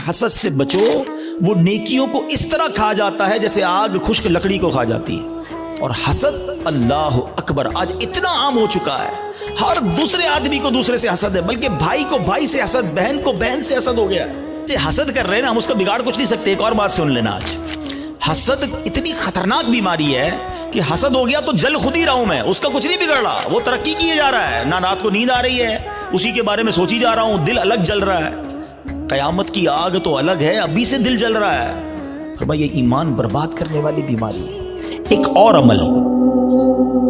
حسد سے بچو، وہ نیکیوں کو اس طرح کھا جاتا ہے جیسے آگ خشک لکڑی کو کھا جاتی ہے۔ اور حسد، اللہ اکبر، آج اتنا عام ہو چکا ہے، ہر دوسرے آدمی کو دوسرے سے حسد ہے، بلکہ بھائی کو بھائی سے حسد، بہن کو بہن سے حسد ہو گیا ہے۔ حسد کر رہے ہیں نا، ہم اس کا بگاڑ کچھ نہیں سکتے۔ ایک اور بات سن لینا، آج حسد اتنی خطرناک بیماری ہے کہ حسد ہو گیا تو جل خود ہی رہا ہوں میں، اس کا کچھ نہیں بگڑ رہا، وہ ترقی کیے جا رہا ہے، نہ رات کو نیند آ رہی ہے، اسی کے بارے میں سوچی جا رہا ہوں، دل الگ جل رہا ہے۔ قیامت کی آگ تو الگ ہے، ابھی سے دل جل رہا ہے۔ فرمایا یہ ایمان برباد کرنے والی بیماری ہے۔ ایک اور عمل،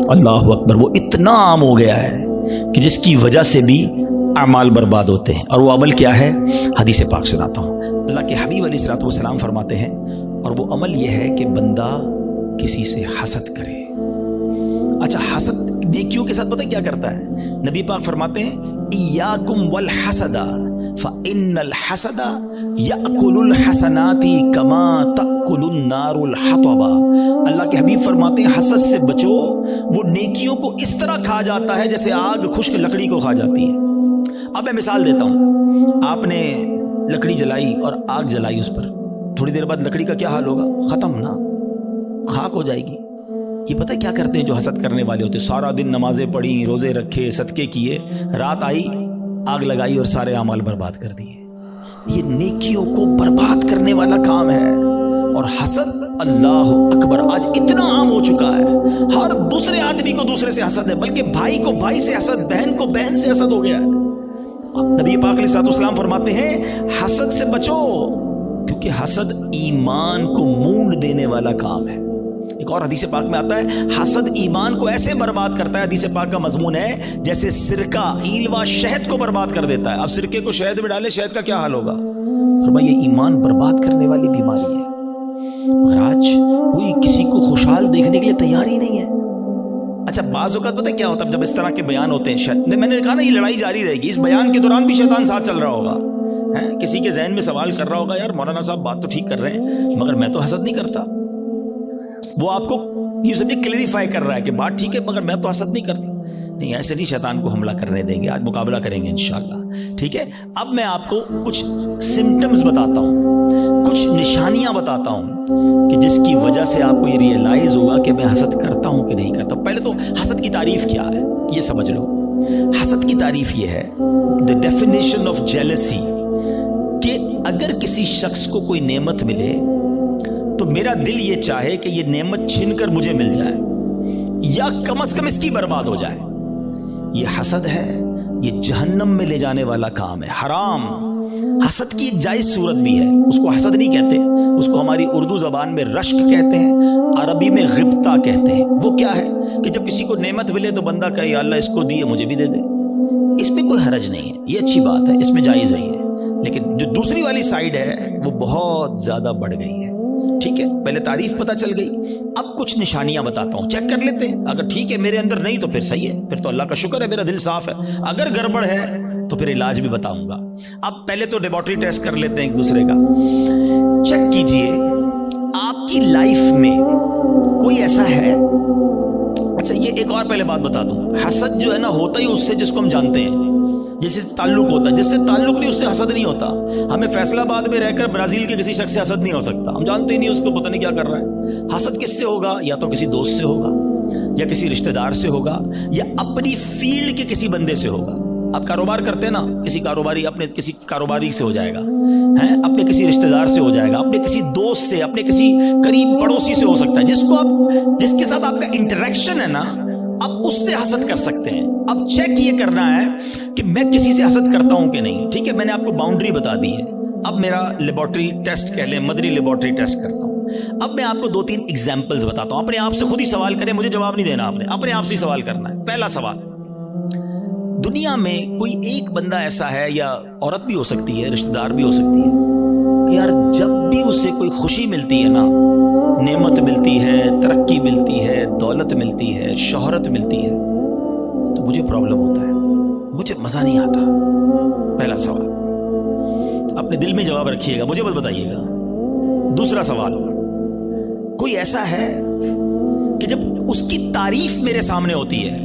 اللہ اکبر، وہ اتنا عام ہو گیا ہے کہ جس کی وجہ سے بھی اعمال برباد ہوتے ہیں، اور وہ عمل کیا ہے؟ حدیث پاک سناتا ہوں۔ اللہ کے حبیب علیہ الصلوۃ والسلام فرماتے ہیں، اور وہ عمل یہ ہے کہ بندہ کسی سے حسد کرے۔ اچھا، حسد نیکیوں کے ساتھ پتہ کیا کرتا ہے؟ نبی پاک فرماتے ہیں ایاکم والحسد فإن الحسد یأکل الحسنات کما تأکل النار الحطب۔ اللہ کے حبیب فرماتے ہیں حسد سے بچو، وہ نیکیوں کو اس طرح کھا جاتا ہے جیسے آگ خشک لکڑی کو کھا جاتی ہے۔ اب میں مثال دیتا ہوں، آپ نے لکڑی جلائی اور آگ جلائی اس پر، تھوڑی دیر بعد لکڑی کا کیا حال ہوگا؟ ختم نا، خاک ہو جائے گی۔ یہ پتہ کیا کرتے ہیں جو حسد کرنے والے ہوتے؟ سارا دن نمازیں پڑھی، روزے رکھے، صدقے کیے، رات آئی آگ لگائی اور سارے اعمال برباد کر دیے۔ یہ نیکیوں کو برباد کرنے والا کام ہے۔ اور حسد، اللہ اکبر، آج اتنا عام ہو چکا ہے، ہر دوسرے آدمی کو دوسرے سے حسد ہے، بلکہ بھائی کو بھائی سے حسد، بہن کو بہن سے حسد ہو گیا ہے۔ نبی پاک علیہ الصلوۃ والسلام فرماتے ہیں حسد سے بچو، کیونکہ حسد ایمان کو مونڈ دینے والا کام ہے۔ ایک اور حدیث پاک میں آتا ہے حسد ایمان کو ایسے برباد کرتا ہے، حدیث پاک کا مضمون ہے جیسے سرکہ ایلوا شہد کو برباد کر دیتا ہے۔ اب سرکے کو شہد میں ڈالے، شہد کا کیا حال ہوگا؟ فرمایا یہ ایمان برباد کرنے والی بیماری ہے۔ مگر آج کوئی کسی کو خوشحال دیکھنے کے لیے تیار ہی نہیں ہے۔ اچھا، بعض اوقات پتہ کیا ہوتا ہے جب اس طرح کے بیان ہوتے ہیں، میں نے کہا نا یہ لڑائی جاری رہے گی، اس بیان کے دوران بھی شیطان ساتھ چل رہا ہوگا، کسی کے ذہن میں سوال کر رہا ہوگا، یار مولانا صاحب بات تو ٹھیک کر رہے ہیں مگر میں تو حسد نہیں کرتا۔ وہ آپ کو یہ سب کلیریفائی کر رہا ہے کہ بات ٹھیک ہے مگر میں تو حسد نہیں کرتا۔ نہیں، ایسے نہیں شیطان کو حملہ کرنے دیں گے، آج مقابلہ کریں گے انشاءاللہ، ٹھیک ہے؟ اب میں آپ کو کچھ سمٹمز بتاتا ہوں، کچھ نشانیاں بتاتا ہوں کہ جس کی وجہ سے آپ کو یہ ریئلائز ہوگا کہ میں حسد کرتا ہوں کہ نہیں کرتا۔ پہلے تو حسد کی تعریف کیا ہے یہ سمجھ لو۔ حسد کی تعریف یہ ہے، the definition of jealousy، کہ اگر کسی شخص کو کوئی نعمت ملے تو میرا دل یہ چاہے کہ یہ نعمت چھن کر مجھے مل جائے یا کم از کم اس کی برباد ہو جائے۔ یہ حسد ہے، یہ جہنم میں لے جانے والا کام ہے، حرام۔ حسد کی ایک جائز صورت بھی ہے، اس کو حسد نہیں کہتے، اس کو ہماری اردو زبان میں رشک کہتے ہیں، عربی میں غبطہ کہتے ہیں۔ وہ کیا ہے کہ جب کسی کو نعمت ملے تو بندہ کہے یا اللہ اس کو دیے مجھے بھی دے دے، اس میں کوئی حرج نہیں ہے، یہ اچھی بات ہے، اس میں جائز ہے۔ لیکن جو دوسری والی سائیڈ ہے وہ بہت زیادہ بڑھ گئی ہے، ٹھیک ہے؟ پہلے تعریف پتہ چل گئی، اب کچھ نشانیاں بتاتا ہوں، چیک کر لیتے ہیں۔ اگر ٹھیک ہے میرے اندر نہیں تو پھر صحیح ہے، پھر تو اللہ کا شکر ہے میرا دل صاف ہے۔ اگر گڑبڑ ہے تو پھر علاج بھی بتاؤں گا۔ اب پہلے تو لیبارٹری ٹیسٹ کر لیتے ہیں ایک دوسرے کا۔ چیک کیجئے آپ کی لائف میں کوئی ایسا ہے۔ اچھا، یہ ایک اور پہلے بات بتا دوں، حسد جو ہے نا ہوتا ہی اس سے جس کو ہم جانتے ہیں، جس سے تعلق ہوتا ہے، جس سے تعلق نہیں اس سے حسد نہیں ہوتا۔ ہمیں فیصلہ آباد میں رہ کر برازیل کے کسی شخص سے حسد نہیں ہو سکتا، ہم جانتے ہی نہیں اس کو، پتہ نہیں کیا کر رہا ہے۔ حسد کس سے ہوگا؟ یا تو کسی دوست سے ہوگا، یا کسی رشتہ دار سے ہوگا، یا اپنی فیلڈ کے کسی بندے سے ہوگا۔ آپ کاروبار کرتے ہیں نا، کسی کاروباری اپنے کسی کاروباری سے ہو جائے گا، اپنے کسی رشتہ دار سے ہو جائے گا، اپنے کسی دوست سے، اپنے کسی قریب پڑوسی سے ہو سکتا ہے، جس کے ساتھ آپ کا انٹریکشن ہے نا، اب اس سے حسد کر سکتے ہیں۔ اب چیک یہ کرنا ہے کہ میں کسی سے حسد کرتا ہوں کہ نہیں، ٹھیک ہے؟ میں نے آپ کو باؤنڈری بتا دی ہے۔ اب میرا لیبارٹری ٹیسٹ کہہ لیں، مدنی لیبارٹری ٹیسٹ کرتا ہوں۔ اب میں آپ کو 2-3 ایگزامپلز بتاتا ہوں، اپنے آپ سے خود ہی سوال کریں، مجھے جواب نہیں دینا، آپ نے اپنے آپ سے سوال کرنا ہے۔ پہلا سوال، دنیا میں کوئی ایک بندہ ایسا ہے، یا عورت بھی ہو سکتی ہے، رشتہ دار بھی ہو سکتی ہے، کہ یار جب بھی اسے کوئی خوشی ملتی ہے نا، نعمت ملتی ہے، ترقی ملتی ہے، دولت ملتی ہے، شہرت ملتی ہے، تو مجھے پرابلم ہوتا ہے، مجھے مزہ نہیں آتا۔ پہلا سوال، اپنے دل میں جواب رکھیے گا، مجھے بس بتائیے گا۔ دوسرا سوال، کوئی ایسا ہے کہ جب اس کی تعریف میرے سامنے ہوتی ہے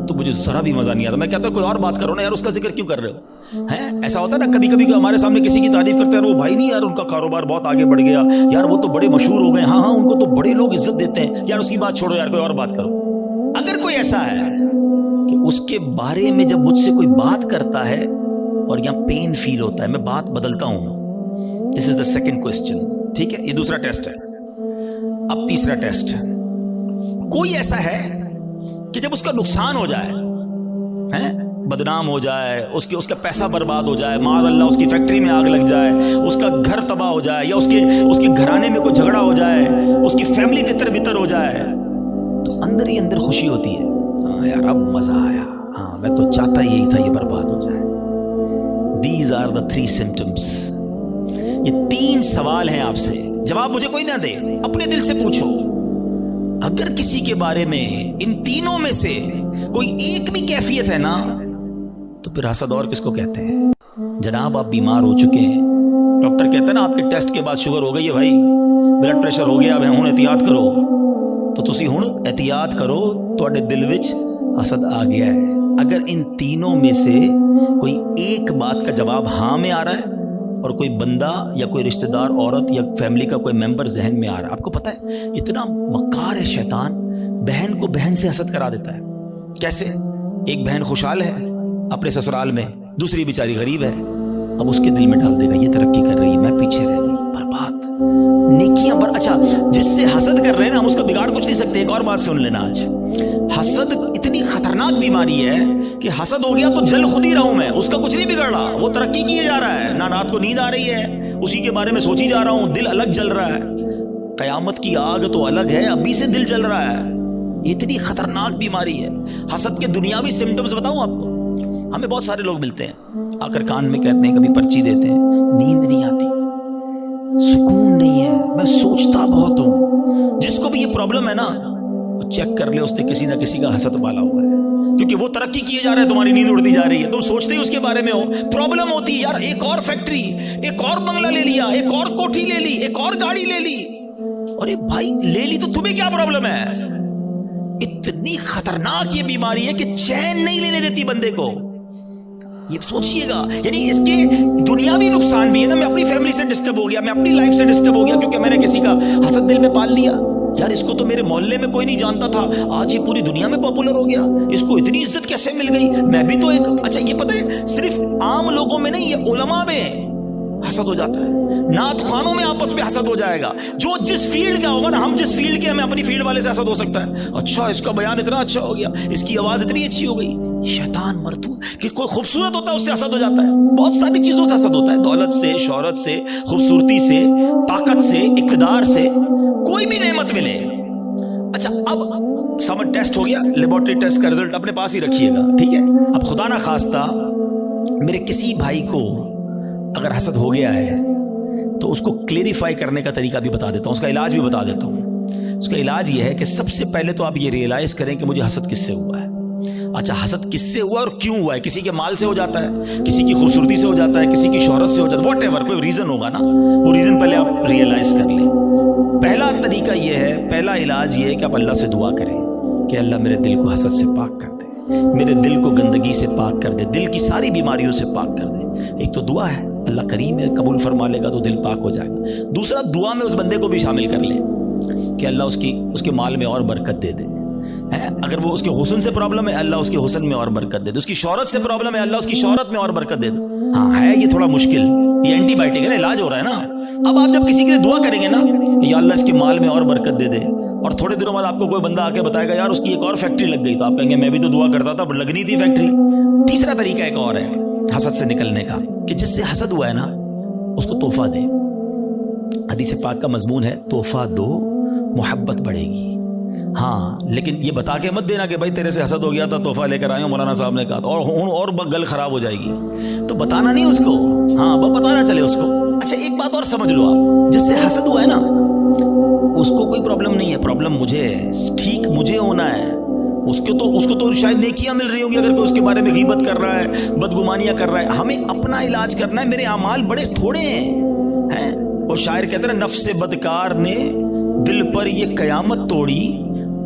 تو مجھے ذرا بھی مزہ نہیں آتا. میں کہتا ہوں کوئی اور بات کرو نا یار, اس کا ذکر کیوں کر رہے ہو ہیں. ایسا ہوتا ہے نا کبھی کبھی ہمارے سامنے کسی کی تعریف کرتے ہیں, وہ بھائی نہیں یار ان کا کاروبار بہت آگے بڑھ گیا یار, وہ تو بڑے مشہور ہو گئے, ہاں ہاں ان کو تو بڑے لوگ عزت دیتے ہیں یار, اس کی بات چھوڑو یار, کوئی اور بات کرو. اگر کوئی ایسا ہے کہ اس کے بارے میں جب مجھ سے کوئی بات کرتا ہے اور یہاں پین فیل ہوتا ہے, میں بات بدلتا ہوں. دس از دا سیکنڈ کوسچن. ٹھیک ہے, یہ دوسرا ٹیسٹ ہے. اب تیسرا ٹیسٹ ہے. کوئی ایسا ہے کہ جب اس کا نقصان ہو جائے, بدنام ہو جائے, اس کا پیسہ برباد ہو جائے, معاذ اللہ اس کی فیکٹری میں آگ لگ جائے, اس کا گھر تباہ ہو جائے, یا اس کے گھرانے میں کوئی جھگڑا ہو جائے, اس کی فیملی تتر بتر ہو جائے, تو اندر ہی اندر خوشی ہوتی ہے, ہاں یار اب مزہ آیا, ہاں میں تو چاہتا یہی تھا یہ برباد ہو جائے. These are the 3 symptoms. یہ 3 سوال ہیں آپ سے, جواب مجھے کوئی نہ دے, اپنے دل سے پوچھو. اگر کسی کے بارے میں ان تینوں میں سے کوئی ایک بھی کیفیت ہے نا, تو پھر حسد اور کس کو کہتے ہیں؟ جناب آپ بیمار ہو چکے ہیں, ڈاکٹر کہتا ہے نا آپ کے ٹیسٹ کے بعد شوگر ہو گئی ہے بھائی, بلڈ پریشر ہو گیا, اب ہن احتیاط کرو, تو تسی ہن احتیاط کرو, تواڈے دل وچ حسد آ گیا ہے. اگر ان تینوں میں سے کوئی ایک بات کا جواب ہاں میں آ رہا ہے, اور کوئی بندہ یا کوئی رشتہ دار عورت یا فیملی کا کوئی ممبر ذہن میں آ رہا ہے, آپ کو پتہ ہے اتنا مکار ہے شیطان, بہن کو بہن سے حسد کرا دیتا ہے. کیسے؟ ایک بہن خوشحال ہے اپنے سسرال میں, دوسری بیچاری غریب ہے, اب اس کے دل میں ڈال دے گا یہ ترقی کر رہی ہے, میں پیچھے رہ گئی, برباد. نیکیاں پر اچھا جس سے حسد کر رہے ہیں نا, ہم اس کا بگاڑ کچھ نہیں سکتے. ایک اور بات سن لینا, آج حسد اتنی خطرناک بیماری ہے کہ حسد ہو گیا تو جل خود ہی رہا ہوں میں, اس کا کچھ نہیں بگڑ رہا, وہ ترقی کیے جا رہا ہے, نہ رات کو نیند آ رہی ہے, اسی کے بارے میں سوچی جا رہا ہوں, دل الگ جل رہا ہے. قیامت کی آگ تو الگ ہے, ابھی سے دل جل رہا ہے. اتنی خطرناک بیماری ہے حسد کے. دنیاوی سمٹمز بتاؤں آپ کو, ہمیں بہت سارے لوگ ملتے ہیں, آ کر کان میں کہتے ہیں, کبھی پرچی دیتے ہیں, نیند نہیں آتی, سکون نہیں ہے, میں سوچتا بہت ہوں. جس کو بھی یہ پرابلم ہے نا, وہ چیک کر لے, اس نے کسی نہ کسی کا حسد پالا ہوا ہے, کیونکہ وہ ترقی کیے جا رہا ہے, تمہاری نیند اڑتی جا رہی ہے, تم سوچتے ہی اس کے بارے میں ہو. پرابلم ہوتی ہے یار, ایک اور فیکٹری, ایک اور بنگلہ لے لیا, ایک اور کوٹھی لے لی, ایک اور گاڑی لے لی. اور بھائی لے لی تو تمہیں کیا پرابلم ہے؟ اتنی خطرناک یہ بیماری ہے کہ چین نہیں لینے دیتی بندے کو. یہ سوچئے گا, یعنی اس کے دنیاوی نقصان بھی ہے نا, میں اپنی فیملی سے ڈسٹرب ہو گیا, میں اپنی لائف سے ڈسٹرب ہو گیا, کیونکہ میں نے کسی کا حسد دل میں پال لیا. یار اس کو تو میرے محلے میں کوئی نہیں جانتا تھا, آج یہ پوری دنیا میں پاپولر ہو گیا, اس کو اتنی عزت کیسے مل گئی, میں بھی تو ایک. اچھا یہ پتہ ہے صرف عام لوگوں میں نہیں, یہ علماء میں حسد ہو جاتا ہے, نعت خوانوں میں آپس میں حسد ہو جائے گا. جو جس فیلڈ کا ہوگا نا, ہم جس فیلڈ کے, ہمیں اپنی فیلڈ والے سے حسد ہو سکتا ہے. اچھا اس کا بیان اتنا اچھا ہو گیا, اس کی آواز اتنی اچھی ہو گئی. شیطان مردود, کہ کوئی خوبصورت ہوتا ہے اس سے حسد ہو جاتا ہے, بہت ساری چیزوں سے حسد ہوتا ہے, دولت سے, شہرت سے, خوبصورتی سے, طاقت سے, اقتدار سے, کوئی بھی نعمت ملے. اچھا اب سمر ٹیسٹ ہو گیا, لیبورٹری ٹیسٹ کا رزلٹ اپنے پاس ہی رکھیے گا, ٹھیک ہے. اب خدا نہ خواستہ میرے کسی بھائی کو اگر حسد ہو گیا ہے تو اس کو کلیریفائی کرنے کا طریقہ بھی بتا دیتا ہوں, اس کا علاج بھی بتا دیتا ہوں. اس کا علاج یہ ہے کہ سب سے پہلے تو آپ یہ ریئلائز کریں کہ مجھے حسد کس سے ہوا ہے. اچھا حسد کس سے ہوا اور کیوں ہوا ہے؟ کسی کے مال سے ہو جاتا ہے, کسی کی خوبصورتی سے ہو جاتا ہے, کسی کی شہرت سے ہو جاتا ہے, واٹ ایور, کوئی ریزن ہوگا نا, وہ ریزن پہلے آپ ریئلائز کر لیں. پہلا طریقہ یہ ہے, پہلا علاج یہ ہے کہ آپ اللہ سے دعا کریں کہ اللہ میرے دل کو حسد سے پاک کر دے, میرے دل کو گندگی سے پاک کر دے, دل کی ساری بیماریوں سے پاک کر دے. ایک تو دعا ہے, اللہ کریم ہے, قبول فرما لے گا تو دل پاک ہو جائے گا. دوسرا, دعا میں اس بندے کو بھی شامل کر لیں کہ اللہ اس کے مال میں اور برکت دے دے. اگر وہ اس کے حسن سے پرابلم ہے, اللہ اس کے حسن میں اور برکت دے دے. اس کی شہرت سے پرابلم ہے, اللہ اس کی شہرت میں اور برکت دے دے. ہاں ہے یہ تھوڑا مشکل, یہ اینٹی بائیوٹک ہے نا, علاج ہو رہا ہے نا. اب آپ جب کسی کے لیے دعا کریں گے نا کہ یا اللہ اس کے مال میں اور برکت دے دے, اور تھوڑے دنوں بعد آپ کو کوئی بندہ آ کے بتائے گا یار اس کی ایک اور فیکٹری لگ گئی, تو آپ کہیں گے میں بھی تو دعا کرتا تھا لگنی تھی فیکٹری. تیسرا طریقہ ایک اور ہے حسد سے نکلنے کا, کہ جس سے حسد ہوا ہے نا اس کو تحفہ دے. حدیث پاک کا مضمون ہے تحفہ دو محبت بڑھے گی. ہاں لیکن یہ بتا کے مت دینا کہ بھائی تیرے سے حسد ہو گیا تھا تحفہ لے کر آئے ہوں, مولانا صاحب نے کہا, اور گل خراب ہو جائے گی. تو بتانا نہیں اس کو, ہاں بتانا چلے اس کو. اچھا ایک بات اور سمجھ لو آپ, جس سے حسد ہوا ہے نا اس کو کوئی پرابلم نہیں ہے, پرابلم مجھے ہے, ٹھیک مجھے ہونا ہے. اس کو تو شاید نیکیاں مل رہی ہوں گی اگر کوئی اس کے بارے میں غیبت کر رہا ہے, بدگمانیاں کر رہا ہے. ہمیں اپنا علاج کرنا ہے, میرے اعمال بڑے تھوڑے ہیں. وہ شاعر کہتے ہیں نفس بدکار نے دل پر یہ قیامت توڑی,